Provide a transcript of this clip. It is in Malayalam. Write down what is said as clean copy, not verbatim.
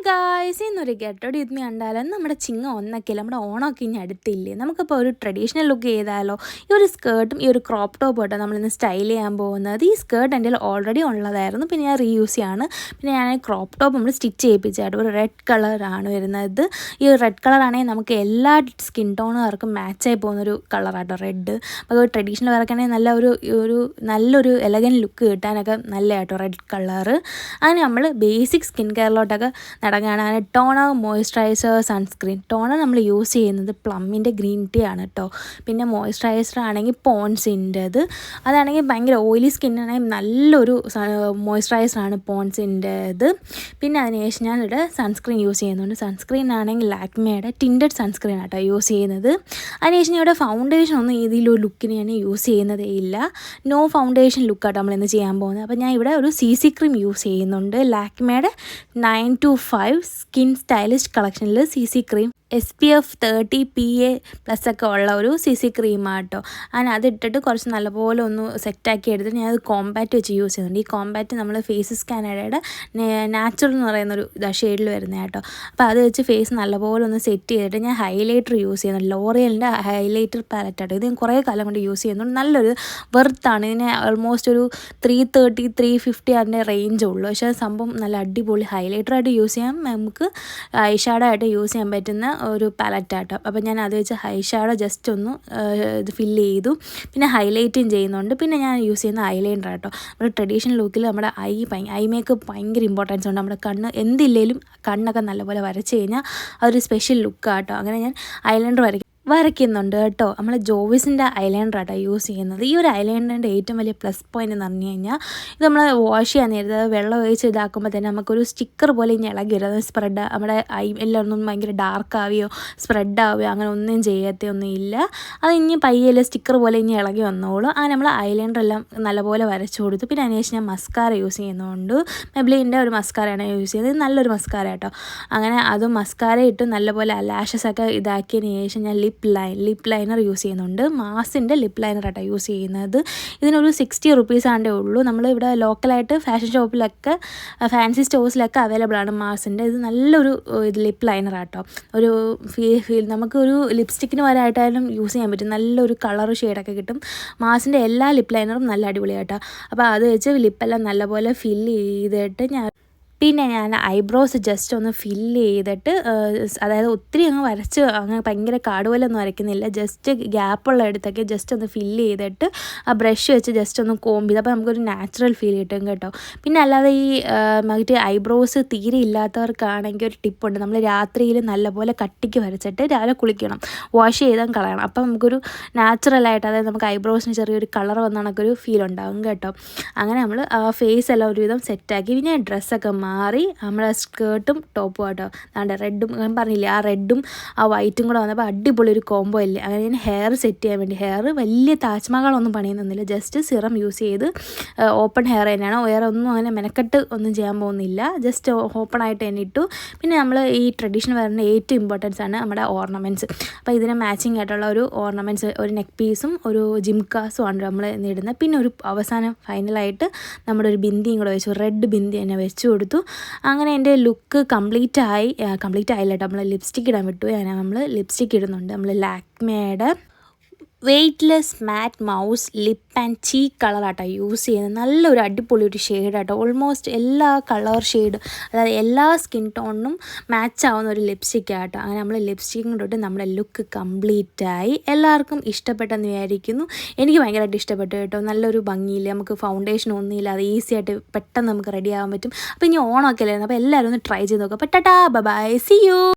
ഗായ്സ്, ഇന്നൊരു ഗെറ്റ് റെഡി വിത്ത് മീ കണ്ടാലും നമ്മുടെ ചിങ്ങ ഒന്നൊക്കെയില്ല, നമ്മുടെ ഓണമൊക്കെ ഇനി അടുത്തില്ലേ. നമുക്കിപ്പോൾ ഒരു ട്രഡീഷണൽ ലുക്ക് ചെയ്താലോ. ഈ ഒരു സ്കേർട്ടും ഈ ഒരു ക്രോപ്പ് ടോപ്പ് ആട്ടോ നമ്മളിന്ന് സ്റ്റൈൽ ചെയ്യാൻ പോകുന്നത്. ഈ സ്കേർട്ട് എൻ്റെ ഓൾറെഡി ഉള്ളതായിരുന്നു, പിന്നെ ഞാൻ റീയൂസ് ചെയ്യാണ്. പിന്നെ ഞാൻ ക്രോപ്പ് ടോപ്പ് നമ്മൾ സ്റ്റിച്ച് ചെയ്യിപ്പിച്ചായിട്ട് ഒരു റെഡ് കളറാണ് വരുന്നത്. ഈ ഒരു റെഡ് കളറാണെങ്കിൽ നമുക്ക് എല്ലാ സ്കിൻ ടോണുകാർക്കും മാച്ചായി പോകുന്നൊരു കളറാട്ടോ റെഡ്. അപ്പോൾ ട്രഡീഷണൽ വർക്കാണെങ്കിൽ നല്ലൊരു എലഗൻറ്റ് ലുക്ക് കിട്ടാനൊക്കെ നല്ലതായിട്ടോ റെഡ് കളറ്. അങ്ങനെ നമ്മൾ ബേസിക് സ്കിൻ കെയറിലോട്ടൊക്കെ നടക്കുകയാണ്. അങ്ങനെ ടോണർ, മോയ്സ്ചറൈസർ, സൺസ്ക്രീൻ. ടോണർ നമ്മൾ യൂസ് ചെയ്യുന്നത് പ്ലമ്മിൻ്റെ ഗ്രീൻ ടീ ആണ് കേട്ടോ. പിന്നെ മോയ്സ്ചറൈസർ ആണെങ്കിൽ പോൺസിൻ്റെത്. അതാണെങ്കിൽ ഭയങ്കര ഓയിലി സ്കിന്നാണെങ്കിൽ നല്ലൊരു മോയ്സ്ചറൈസറാണ് പോൺസിൻ്റെത്. പിന്നെ അതിനുശേഷം ഞാനിവിടെ സൺസ്ക്രീൻ യൂസ് ചെയ്യുന്നുണ്ട്. സൺസ്ക്രീൻ ആണെങ്കിൽ ലാക്മേയുടെ ടിൻറ്റഡ് സൺസ്ക്രീൻ ആട്ടോ യൂസ് ചെയ്യുന്നത്. അതിനുശേഷം ഇവിടെ ഫൗണ്ടേഷൻ ഒന്നും ഏതെങ്കിലും ലുക്കിന് ഞാൻ യൂസ് ചെയ്യുന്നതേ ഇല്ല. നോ ഫൗണ്ടേഷൻ ലുക്കാട്ടോ നമ്മളിന്ന് ചെയ്യാൻ പോകുന്നത്. അപ്പോൾ ഞാൻ ഇവിടെ ഒരു CC ക്രീം യൂസ് ചെയ്യുന്നുണ്ട്. ലാക്മേയുടെ 925 സ്കിൻ സ്റ്റൈലിഷ് കളക്ഷനിൽ CC ക്രീം SPF 30 PA+ ഒക്കെ ഉള്ള ഒരു CC ക്രീമാട്ടോ. അങ്ങനെ അതിട്ടിട്ട് കുറച്ച് നല്ലപോലെ ഒന്ന് സെറ്റാക്കി എടുത്തിട്ട് ഞാനത് കോമ്പാക്റ്റ് വെച്ച് യൂസ് ചെയ്യുന്നുണ്ട്. ഈ കോമ്പാക്റ്റ് നമ്മൾ ഫേസ് സ്കാനഡയുടെ നാച്ചുറൽ എന്ന് പറയുന്നൊരു ഷെയ്ഡിൽ വരുന്ന കേട്ടോ. അപ്പോൾ അത് വെച്ച് ഫേസ് നല്ലപോലെ ഒന്ന് സെറ്റ് ചെയ്തിട്ട് ഞാൻ ഹൈലൈറ്റർ യൂസ് ചെയ്യുന്നുണ്ട്. ലോറിയലിൻ്റെ ഹൈലൈറ്റർ പാലറ്റാട്ടോ. ഇത് ഞാൻ കുറേ കാലം കൊണ്ട് യൂസ് ചെയ്യുന്നുണ്ട്. നല്ലൊരു വെർത്താണ്. ഇതിന് ഓൾമോസ്റ്റ് ഒരു 330 350 അതിൻ്റെ റേഞ്ച് ഉള്ളൂ. പക്ഷേ സംഭവം നല്ല അടിപൊളി ഹൈലൈറ്ററായിട്ട് യൂസ് ചെയ്യാം, നമുക്ക് ഐ ഷാഡോ ആയിട്ട് യൂസ് ചെയ്യാൻ പറ്റുന്ന ഒരു പാലറ്റാട്ടോ. അപ്പോൾ ഞാൻ അത് വെച്ച് ഐ ഷാഡോ ജസ്റ്റ് ഒന്ന് ഇത് ഫില്ല് ചെയ്തു. പിന്നെ ഹൈലൈറ്റും ചെയ്യുന്നുണ്ട്. പിന്നെ ഞാൻ യൂസ് ചെയ്യുന്ന ഐലൈനർ ആട്ടോ. നമ്മുടെ ട്രഡീഷണൽ ലുക്കിൽ നമ്മുടെ ഐ മേക്കപ്പ് ഭയങ്കര ഇമ്പോർട്ടൻസ് ഉണ്ട്. നമ്മുടെ കണ്ണ് എന്തില്ലേലും കണ്ണൊക്കെ നല്ലപോലെ വരച്ച് കഴിഞ്ഞാൽ അതൊരു സ്പെഷ്യൽ ലുക്കാട്ടോ. അങ്ങനെ ഞാൻ ഐലൈനർ വരയ്ക്കുന്നുണ്ട് കേട്ടോ. നമ്മൾ ജോവിസിൻ്റെ ഐലൈനർ ആട്ടോ യൂസ് ചെയ്യുന്നത്. ഈ ഒരു ഐലൈനറിൻ്റെ ഏറ്റവും വലിയ പ്ലസ് പോയിന്റ് എന്ന് പറഞ്ഞു കഴിഞ്ഞാൽ ഇത് നമ്മൾ വാഷ് ചെയ്യാൻ നേരത്ത് വെള്ളം ഒഴിച്ച് ഇതാക്കുമ്പോൾ തന്നെ നമുക്കൊരു സ്റ്റിക്കർ പോലെ ഇനി ഇളകി വരും. അത് സ്പ്രെഡ് നമ്മുടെ എല്ലാം ഒന്നും ഭയങ്കര ഡാർക്ക് ആവുകയോ സ്പ്രെഡ് ആവുകയോ അങ്ങനെ ഒന്നും ചെയ്യത്തൊന്നും ഇല്ല. അത് ഇനി പയ്യല്ല സ്റ്റിക്കർ പോലെ ഇനി ഇളകി വന്നോളൂ. അങ്ങനെ നമ്മൾ ഐലൈനർ എല്ലാം നല്ലപോലെ വരച്ചു കൊടുത്തു. പിന്നെ അതിനുശേഷം ഞാൻ മസ്കാര യൂസ് ചെയ്യുന്നുണ്ട്. മെബ്ലിൻ്റെ ഒരു മസ്കാരയാണ് യൂസ് ചെയ്യുന്നത്. നല്ലൊരു മസ്കാര കേട്ടോ. അങ്ങനെ അതും മസ്കാര ഇട്ട് നല്ലപോലെ ലാഷസ് ഒക്കെ ഇതാക്കിയതിന് ശേഷം ഞാൻ ലിപ്പ് ലൈനർ യൂസ് ചെയ്യുന്നുണ്ട്. മാസിൻ്റെ ലിപ്പ് ലൈനർ ആട്ടോ യൂസ് ചെയ്യുന്നത്. ഇതിനൊരു 60 റുപ്പീസ് ആണ്ടേ ഉള്ളൂ. നമ്മൾ ഇവിടെ ലോക്കലായിട്ട് ഫാഷൻ ഷോപ്പിലൊക്കെ ഫാൻസി സ്റ്റോഴ്സിലൊക്കെ അവൈലബിൾ ആണ് മാസിൻ്റെ. ഇത് നല്ലൊരു ലിപ്പ് ലൈനർ ആട്ടോ. ഒരു നമുക്കൊരു ലിപ്സ്റ്റിക്കിന് വരായിട്ടായാലും യൂസ് ചെയ്യാൻ പറ്റും. നല്ലൊരു കളർ ഷെയ്ഡൊക്കെ കിട്ടും. മാസിൻ്റെ എല്ലാ ലിപ്പ് ലൈനറും നല്ല അടിപൊളിയാട്ടോ. അപ്പോൾ അത് വെച്ച് ലിപ്പെല്ലാം നല്ലപോലെ ഫില്ല് ചെയ്തിട്ട് പിന്നെ ഞാൻ ഐബ്രോസ് ജസ്റ്റ് ഒന്ന് ഫില്ല് ചെയ്തിട്ട്, അതായത് ഒത്തിരി അങ്ങ് വരച്ച് അങ്ങനെ ഭയങ്കര കാടുപോലൊന്നും വരയ്ക്കുന്നില്ല. ജസ്റ്റ് ഗ്യാപ്പുള്ള ഇടത്തൊക്കെ ജസ്റ്റ് ഒന്ന് ഫില്ല് ചെയ്തിട്ട് ആ ബ്രഷ് വെച്ച് ജസ്റ്റ് ഒന്ന് കോമ്പ് ചെയ്ത് അപ്പോൾ നമുക്കൊരു നാച്ചുറൽ ഫീൽ കിട്ടും കേട്ടോ. പിന്നെ അല്ലാതെ ഈ മറ്റേ ഐബ്രോസ് തീരെ ഇല്ലാത്തവർക്കാണെങ്കിൽ ഒരു ടിപ്പുണ്ട്. നമ്മൾ രാത്രിയിൽ നല്ലപോലെ കട്ടിക്ക് വരച്ചിട്ട് രാവിലെ കുളിക്കണം, വാഷ് ചെയ്താൽ കളയണം. അപ്പം നമുക്കൊരു നാച്ചുറലായിട്ട്, അതായത് നമുക്ക് ഐബ്രോസിന് ചെറിയൊരു കളർ വന്ന കണക്കൊരു ഫീൽ ഉണ്ടാകും കേട്ടോ. അങ്ങനെ നമ്മൾ ഫേസ് എല്ലാം ഒരുവിധം സെറ്റാക്കി പിന്നെ ഡ്രസ്സൊക്കെ മാറി നമ്മുടെ സ്കേർട്ടും ടോപ്പും ആട്ടോ. അതാണ്ട് റെഡും ഞാൻ പറഞ്ഞില്ലേ, ആ റെഡും ആ വൈറ്റും കൂടെ വന്നപ്പോൾ അടിപൊളി ഒരു കോംബോ അല്ലേ. അങ്ങനെ ഞാൻ ഹെയർ സെറ്റ് ചെയ്യാൻ വേണ്ടി വലിയ താജ്മഹലൊന്നും പണിയുന്നില്ല. ജസ്റ്റ് സിറം യൂസ് ചെയ്ത് ഓപ്പൺ ഹെയർ തന്നെയാണ്. വേറെ ഒന്നും അങ്ങനെ മെനക്കെട്ട് ഒന്നും ചെയ്യാൻ പോകുന്നില്ല. ജസ്റ്റ് ഓപ്പൺ ആയിട്ട് തന്നെ ഇട്ടു. പിന്നെ നമ്മൾ ഈ ട്രഡീഷണൽ വെയറിൻ്റെ ഏറ്റവും ഇമ്പോർട്ടൻസ് ആണ് നമ്മുടെ ഓർണമെൻറ്റ്സ്. അപ്പോൾ ഇതിന് മാച്ചിങ് ആയിട്ടുള്ള ഒരു ഓർണമെൻറ്റ്സ്, ഒരു നെക്ക് പീസും ഒരു ജിംകാസും ആണ് നമ്മൾ ഇടുന്നത്. പിന്നെ ഒരു അവസാനം ഫൈനലായിട്ട് നമ്മുടെ ഒരു ബിന്ദിയും കൂടെ വെച്ചു, റെഡ് ബിന്ദി തന്നെ വെച്ച് കൊടുത്തു. അങ്ങനെ എൻ്റെ ലുക്ക് കംപ്ലീറ്റ് ആയില്ല കേട്ടോ. നമ്മൾ ലിപ്സ്റ്റിക്ക് ഇടാൻ വിട്ടു. നമ്മൾ ലിപ്സ്റ്റിക്ക് ഇടുന്നുണ്ട്. നമ്മൾ ലാക്മേയുടെ weightless matte mousse lip and cheek കളറാട്ടോ യൂസ് ചെയ്യുന്നത്. നല്ലൊരു അടിപൊളി ഒരു ഷെയ്ഡാട്ടോ. ഓൾമോസ്റ്റ് എല്ലാ കളർ ഷെയ്ഡ്, അതായത് എല്ലാ സ്കിൻ ടോണിനും മാച്ച് ആവുന്ന ഒരു ലിപ്സ്റ്റിക്കാട്ടോ. അങ്ങനെ നമ്മൾ ലിപ്സ്റ്റിക്കും തൊട്ട് നമ്മുടെ ലുക്ക് കംപ്ലീറ്റായി. എല്ലാവർക്കും ഇഷ്ടപ്പെട്ടെന്ന് വിചാരിക്കുന്നു. എനിക്ക് ഭയങ്കരമായിട്ട് ഇഷ്ടപ്പെട്ടു കേട്ടോ. നല്ലൊരു ഭംഗിയില്ല, നമുക്ക് ഫൗണ്ടേഷൻ ഒന്നുമില്ല, അത് ഈസി ആയിട്ട് പെട്ടെന്ന് നമുക്ക് റെഡി ആകാൻ പറ്റും. അപ്പോൾ ഇനി ഓണമൊക്കെ അല്ലായിരുന്നു. അപ്പോൾ എല്ലാവരും ഒന്ന് ട്രൈ ചെയ്ത് നോക്കാം. അപ്പോൾ ടാറ്റാ ബൈ, സീ യു.